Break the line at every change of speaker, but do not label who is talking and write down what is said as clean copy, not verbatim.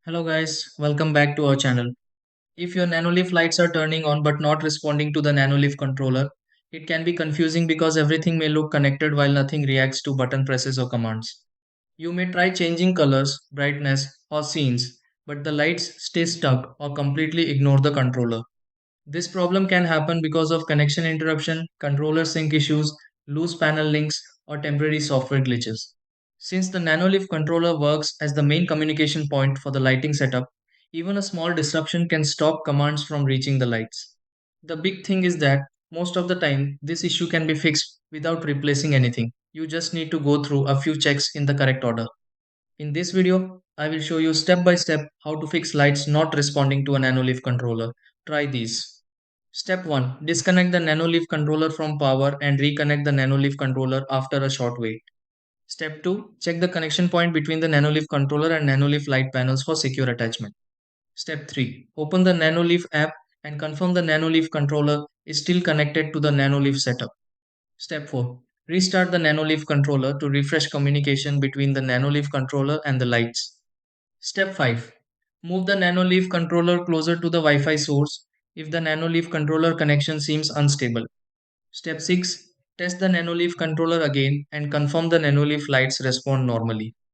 Hello guys, welcome back to our channel. If your Nanoleaf lights are turning on but not responding to the Nanoleaf controller, it can be confusing because everything may look connected while nothing reacts to button presses or commands. You may try changing colors, brightness, or scenes, but the lights stay stuck or completely ignore the controller. This problem can happen because of connection interruption, controller sync issues, loose panel links, or temporary software glitches. Since the Nanoleaf controller works as the main communication point for the lighting setup, even a small disruption can stop commands from reaching the lights. The big thing is that most of the time, this issue can be fixed without replacing anything. You just need to go through a few checks in the correct order. In this video, I will show you step by step how to fix lights not responding to a Nanoleaf controller. Try these. Step 1. Disconnect the Nanoleaf controller from power and reconnect the Nanoleaf controller after a short wait. Step 2. Check the connection point between the Nanoleaf controller and Nanoleaf light panels for secure attachment. Step 3. Open the Nanoleaf app and confirm the Nanoleaf controller is still connected to the Nanoleaf setup. Step 4. Restart the Nanoleaf controller to refresh communication between the Nanoleaf controller and the lights. Step 5. Move the Nanoleaf controller closer to the Wi-Fi source if the Nanoleaf controller connection seems unstable. Step 6. Test the Nanoleaf controller again and confirm the Nanoleaf lights respond normally.